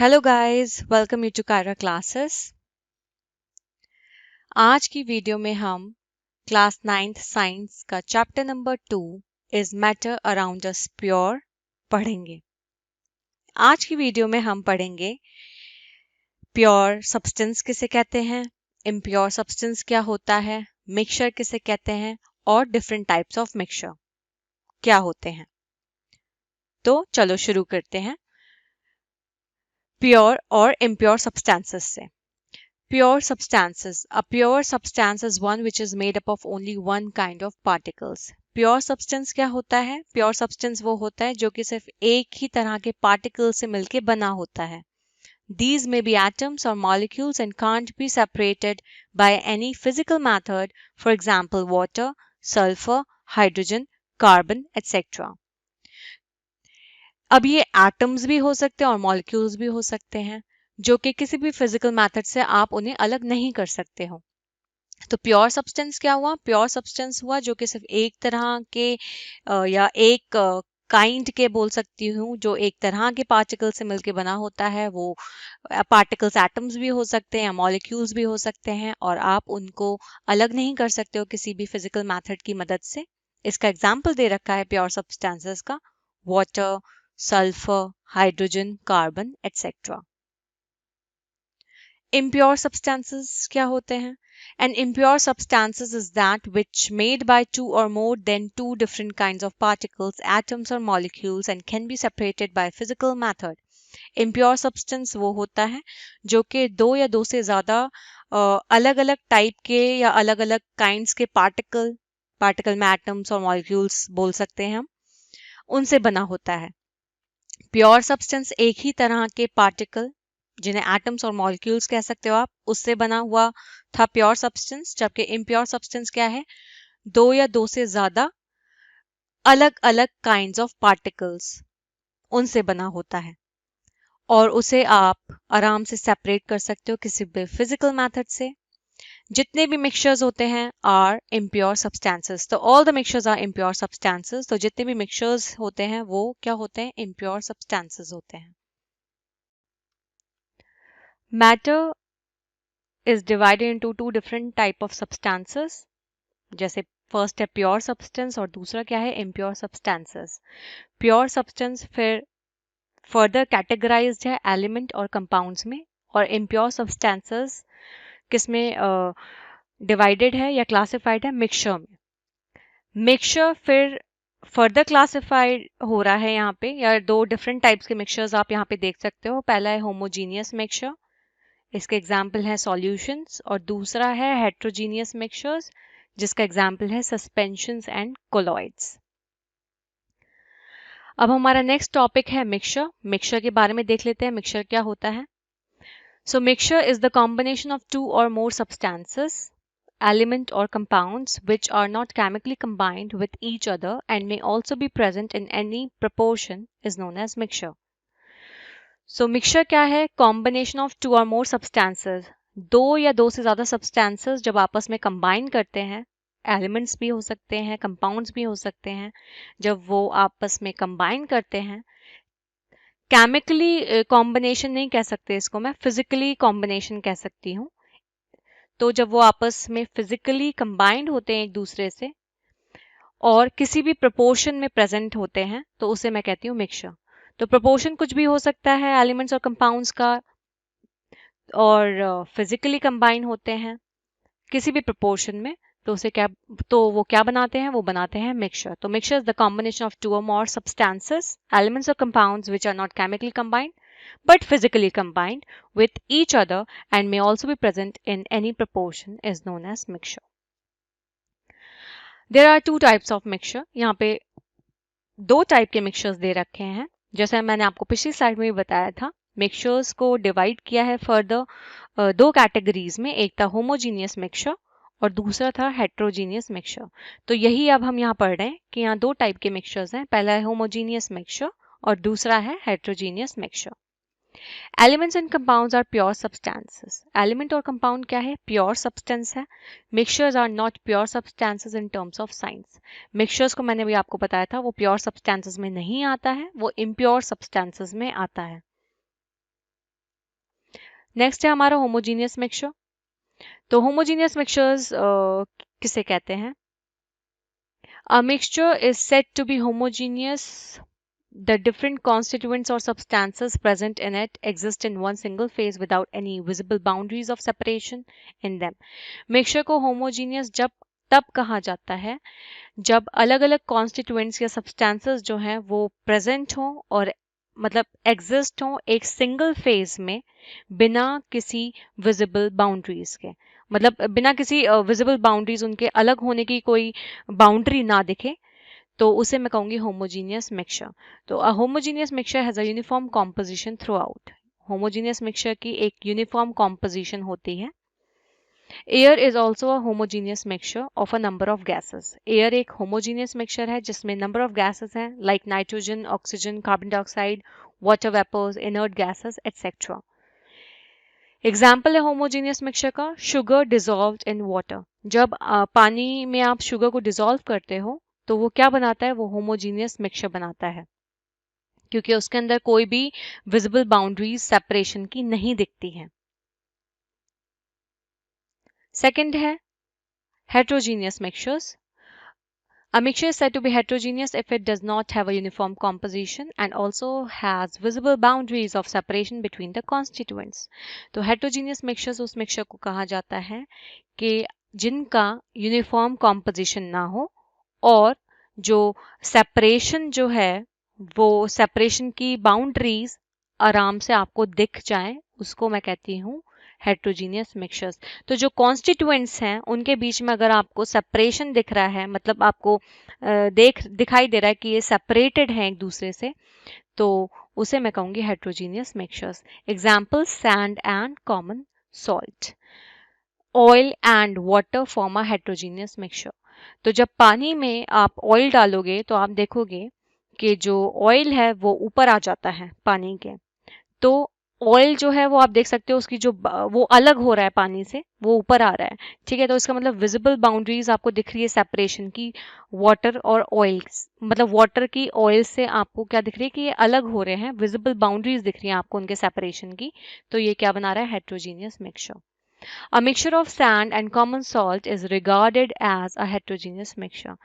Hello guys, welcome you to Kaira classes. आज की video में हम क्लास 9th साइंस का chapter number 2 is matter around us pure पढ़ेंगे। आज की वीडियो में हम पढ़ेंगे प्योर सब्सटेंस किसे कहते हैं, इम्प्योर सब्सटेंस क्या होता है, मिक्सचर किसे कहते हैं और डिफरेंट टाइप्स ऑफ मिक्सचर क्या होते हैं। तो चलो शुरू करते हैं प्योर और इम्प्योर सब्सटेंसेस से। Pure substances. A pure substance is one which is made up of only one kind of particles. Pure substance क्या होता है? Pure substance वो होता है जो कि सिर्फ एक ही तरह के particles से मिलके बना होता है. These may be atoms or molecules and can't be separated by any physical method, for example water, sulfur, hydrogen, carbon, etc. अब ये एटम्स भी हो सकते हैं और मॉलिक्यूल्स भी हो सकते हैं जो कि किसी भी फिजिकल मेथड से आप उन्हें अलग नहीं कर सकते हो। तो प्योर सब्सटेंस क्या हुआ? प्योर सब्सटेंस हुआ जो कि सिर्फ एक तरह के या एक काइंड के बोल सकती हूँ, जो एक तरह के पार्टिकल से मिलके बना होता है। वो पार्टिकल्स एटम्स भी हो सकते हैं, मॉलिक्यूल्स भी हो सकते हैं और आप उनको अलग नहीं कर सकते हो किसी भी फिजिकल मेथड की मदद से। इसका एग्जाम्पल दे रखा है प्योर सब्सटेंसेस का, water, sulphur, hydrogen, carbon etcetera. Impure substances क्या होते हैं? An impure substances is that which made by two or more than two different kinds of particles, atoms or molecules and can be separated by physical method. Impure substance वो होता है जो कि दो या दो से ज्यादा अलग अलग टाइप के या अलग अलग काइंड्स के पार्टिकल में एटम्स और मॉलिक्यूल्स बोल सकते हैं हम, उनसे बना होता है। प्योर सब्सटेंस एक ही तरह के पार्टिकल जिन्हें एटम्स और मॉलिक्यूल्स कह सकते हो आप, उससे बना हुआ था प्योर सब्सटेंस। जबकि इम्प्योर सब्सटेंस क्या है? दो या दो से ज्यादा अलग अलग काइंड्स ऑफ पार्टिकल्स, उनसे बना होता है और उसे आप आराम से सेपरेट कर सकते हो किसी भी फिजिकल मेथड से। जितने भी मिक्सचर्स होते हैं आर इम्प्योर सब्सटेंसेस। तो all the mixtures are impure substances. तो जितने भी मिक्सचर्स होते हैं वो क्या होते हैं? इम्प्योर सब्सटेंसेस होते हैं। Matter is divided into two different type of substances. जैसे फर्स्ट है प्योर सब्सटेंस और दूसरा क्या है? Impure substances. प्योर सब्सटेंस फिर फर्दर कैटेगराइज्ड है एलिमेंट और कंपाउंड्स में, और इम्प्योर सब्सटेंसेस किसमें डिवाइडेड है या क्लासिफाइड है? मिक्सचर में। मिक्सचर फिर फर्दर क्लासिफाइड हो रहा है यहाँ पे, या दो डिफरेंट टाइप्स के मिक्सचर्स आप यहाँ पे देख सकते हो। पहला है होमोजीनियस मिक्सचर, इसके एग्जाम्पल है सॉल्यूशंस, और दूसरा है हेट्रोजीनियस मिक्सचर्स जिसका एग्जाम्पल है सस्पेंशंस एंड कोलॉइड्स। अब हमारा नेक्स्ट टॉपिक है मिक्सचर। मिक्सचर के बारे में देख लेते हैं मिक्सचर क्या होता है। So mixture is the combination of two और more substances, element or compounds which are not chemically combined with each other and may also be present in any proportion is known as mixture. So mixture क्या है? Combination of two और more substances, दो या दो से ज्यादा substances जब आपस में कंबाइन करते हैं, एलिमेंट्स भी हो सकते हैं, कंपाउंड्स भी हो सकते हैं, जब वो आपस में कंबाइन करते हैं, केमिकली कॉम्बिनेशन नहीं कह सकते इसको, मैं फिजिकली कॉम्बिनेशन कह सकती हूँ। तो जब वो आपस में फिजिकली कंबाइंड होते हैं एक दूसरे से और किसी भी प्रोपोर्शन में प्रेजेंट होते हैं, तो उसे मैं कहती हूँ मिक्सचर। तो प्रोपोर्शन कुछ भी हो सकता है एलिमेंट्स और कंपाउंड्स का, और फिजिकली कंबाइन होते हैं किसी भी प्रोपोर्शन में, तो उसे क्या, तो वो क्या बनाते हैं? वो बनाते हैं मिक्सचर। तो mixture is the combination of two और मोर सब्सटेंसेस, एलिमेंट्स और compounds which are not chemically combined but physically combined with each other and may also be present in any proportion is known as mixture. There are two types of mixture. यहाँ पे दो type के mixtures दे रखे हैं। जैसे मैंने आपको पिछली स्लाइड में भी बताया था, मिक्सचर्स को डिवाइड किया है फर्दर दो कैटेगरीज में, एक था होमोजीनियस मिक्सचर और दूसरा था हेट्रोजीनियस मिक्सचर। तो यही अब हम यहाँ पढ़ रहे हैं कि यहाँ दो टाइप के मिक्सचर्स हैं, पहला है होमोजीनियस मिक्सचर और दूसरा है heterogeneous mixture. Elements and compounds are pure substances. Element और कंपाउंड क्या है? प्योर सब्सटेंस है। Mixtures are not pure substances in terms of science. Mixtures को मैंने भी आपको बताया था वो प्योर सब्सटेंसेस में नहीं आता है, वो इम्प्योर सब्सटेंसेस में आता है। नेक्स्ट है हमारा होमोजीनियस मिक्सचर। तो होमोजीनियस मिक्सचर्स किसे कहते हैं? A mixture is said to be homogeneous. The different constituents or substances present in it exist in one single phase without any visible boundaries of separation in them. Mixture को homogeneous जब तब कहा जाता है जब अलग अलग कॉन्स्टिट्यूएंट्स या सब्सटेंसेस जो हैं वो प्रेजेंट हों और मतलब एग्जिस्ट हों एक सिंगल फेज में बिना किसी विजिबल बाउंड्रीज के, मतलब बिना किसी विजिबल बाउंड्रीज, उनके अलग होने की कोई बाउंड्री ना दिखे, तो उसे मैं कहूँगी होमोजीनियस मिक्सचर। तो a homogeneous mixture has a uniform composition throughout. Homogeneous mixture की एक यूनिफॉर्म कॉम्पोजिशन होती है। Air is also a homogeneous mixture of a number of gases. Air एक होमोजीनियस मिक्सचर है जिसमें नंबर ऑफ गैसेस हैं like nitrogen, oxygen, carbon dioxide, water vapours, inert gases etcetera. Example है homogeneous mixture का sugar dissolved in water. जब पानी में आप शुगर को डिजॉल्व करते हो तो वो क्या बनाता है? वो होमोजीनियस मिक्सचर बनाता है क्योंकि उसके अंदर कोई भी विजिबल बाउंड्रीज सेपरेशन की नहीं दिखती हैं। सेकंड है heterogeneous mixtures. A mixture is said to be heterogeneous if it does not have a uniform composition and also has visible boundaries of separation between the constituents. तो heterogeneous mixtures उस mixture को कहा जाता है कि जिनका uniform composition ना हो और जो सेपरेशन जो है वो सेपरेशन की बाउंड्रीज आराम से आपको दिख जाए, उसको मैं कहती हूँ हेट्रोजीनियस मिक्सचर्स। तो जो कॉन्स्टिट्यूएंट्स हैं उनके बीच में अगर आपको सेपरेशन दिख रहा है, मतलब आपको दिखाई दे रहा है कि ये सेपरेटेड हैं एक दूसरे से, तो उसे मैं कहूँगी heterogeneous mixtures. Example sand and common salt. Oil and water form a heterogeneous mixture. तो जब पानी में आप ऑयल डालोगे तो आप देखोगे कि जो ऑयल है वो ऊपर आ जाता है पानी के। तो ऑयल जो है वो आप देख सकते हो उसकी जो वो अलग हो रहा है पानी से, वो ऊपर आ रहा है। ठीक है, तो इसका मतलब विजिबल बाउंड्रीज आपको दिख रही है सेपरेशन की वाटर और ऑयल, मतलब वाटर की ऑयल से आपको क्या दिख रही है कि ये अलग हो रहे हैं, विजिबल बाउंड्रीज दिख रही हैं आपको उनके सेपरेशन की। तो ये क्या बना रहा है? Heterogeneous mixture. A mixture of sand and common salt is regarded as a heterogeneous mixture.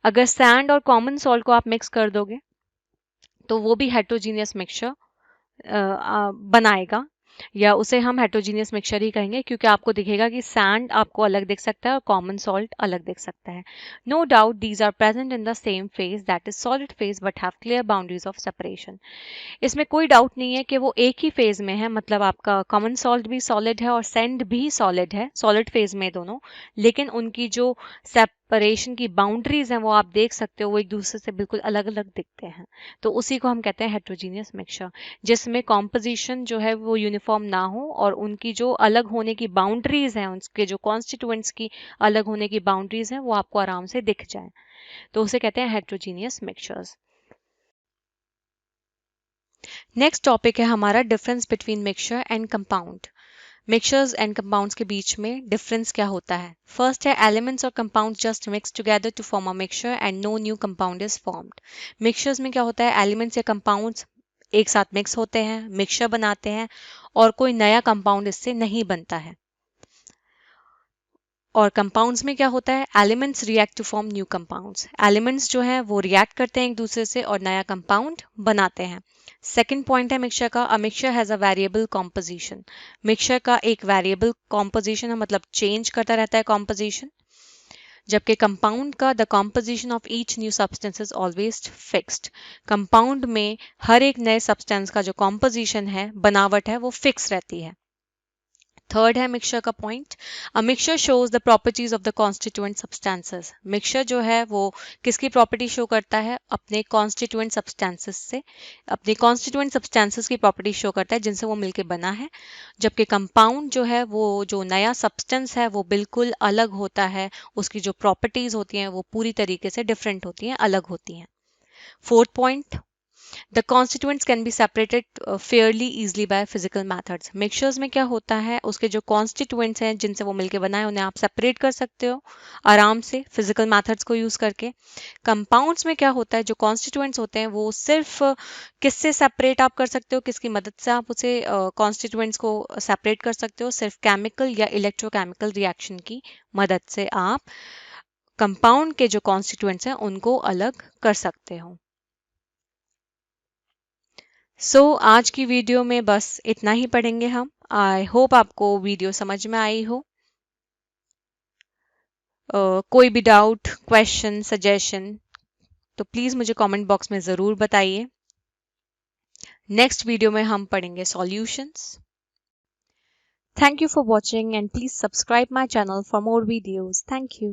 अगर सैंड और कॉमन सॉल्ट को आप मिक्स कर दोगे तो वो भी हेट्रोजीनियस मिक्सचर बनाएगा, या उसे हम हेट्रोजीनियस मिक्सचर ही कहेंगे क्योंकि आपको दिखेगा कि सैंड आपको अलग दिख सकता है और कॉमन सॉल्ट अलग दिख सकता है। No doubt these are present in the same phase that is solid phase but have clear boundaries of separation. इसमें कोई डाउट नहीं है कि वो एक ही फेज में है, मतलब आपका कॉमन सॉल्ट भी सॉलिड है और सैंड भी सॉलिड है, सॉलिड फेज में दोनों, लेकिन उनकी जो सेपरेशन की बाउंड्रीज हैं वो आप देख सकते हो वो एक दूसरे से बिल्कुल अलग अलग दिखते हैं। तो उसी को हम कहते हैं हेट्रोजीनियस मिक्सचर, जिसमें कॉम्पोजिशन जो है वो यूनिफॉर्म ना हो और उनकी जो अलग होने की बाउंड्रीज हैं, उनके जो कॉन्स्टिट्यूएंट्स की अलग होने की बाउंड्रीज हैं वो आपको आराम से दिख जाए, तो उसे कहते हैं हेट्रोजीनियस मिक्सचर्स। नेक्स्ट टॉपिक है हमारा difference between mixture and compound. Mixtures and compounds के बीच में डिफरेंस क्या होता है? फर्स्ट है एलिमेंट्स और compounds just mix together to form a mixture and no new compound is formed. Mixtures में क्या होता है? एलिमेंट्स या कंपाउंड्स एक साथ मिक्स होते हैं, मिक्सचर बनाते हैं और कोई नया कंपाउंड इससे नहीं बनता है। और कंपाउंड्स में क्या होता है? Elements react to form new compounds. Elements जो हैं वो रिएक्ट करते हैं एक दूसरे से और नया कंपाउंड बनाते हैं। सेकंड पॉइंट है मिक्सचर का, a mixture has a variable composition. Mixture का एक वेरिएबल कॉम्पोजिशन है, मतलब चेंज करता रहता है कॉम्पोजिशन, जबकि कंपाउंड का the composition of each new substance is always fixed. Compound में हर एक नए सब्सटेंस का जो कॉम्पोजिशन है, बनावट है, वो फिक्स रहती है। थर्ड है मिक्सचर का point, a mixture shows the properties of the constituent substances. Mixture जो है वो किसकी प्रॉपर्टी शो करता है? अपने कॉन्स्टिट्यूएंट सब्सटेंसेस से, अपने कॉन्स्टिट्यूएंट सब्सटेंसेस की प्रॉपर्टी शो करता है जिनसे वो मिलके बना है। जबकि कंपाउंड जो है वो जो नया सब्सटेंस है वो बिल्कुल अलग होता है, उसकी जो प्रॉपर्टीज होती हैं वो पूरी तरीके से डिफरेंट होती हैं, अलग होती हैं। Fourth point, the constituents can be separated Fairlie easily by physical methods. Mixtures में क्या होता है, उसके जो कॉन्स्टिट्यूएंट्स हैं जिनसे वो मिलके बनाए उन्हें आप सेपरेट कर सकते हो आराम से फिजिकल मैथड्स को यूज करके। कंपाउंड्स में क्या होता है, जो कॉन्स्टिट्यूएंट्स होते हैं वो सिर्फ किससे सेपरेट आप कर सकते हो, किसकी मदद से आप उसे कॉन्स्टिट्यूएंट्स को सेपरेट कर सकते हो, सिर्फ केमिकल या इलेक्ट्रोकेमिकल रिएक्शन की मदद से आप कंपाउंड के जो कॉन्स्टिट्यूएंट्स हैं उनको अलग कर सकते हो। आज की वीडियो में बस इतना ही पढ़ेंगे हम। आई होप आपको वीडियो समझ में आई हो। कोई भी डाउट, क्वेश्चन, सजेशन तो प्लीज़ मुझे कमेंट बॉक्स में ज़रूर बताइए। नेक्स्ट वीडियो में हम पढ़ेंगे solutions. Thank you for watching and please subscribe my channel for more videos. Thank you.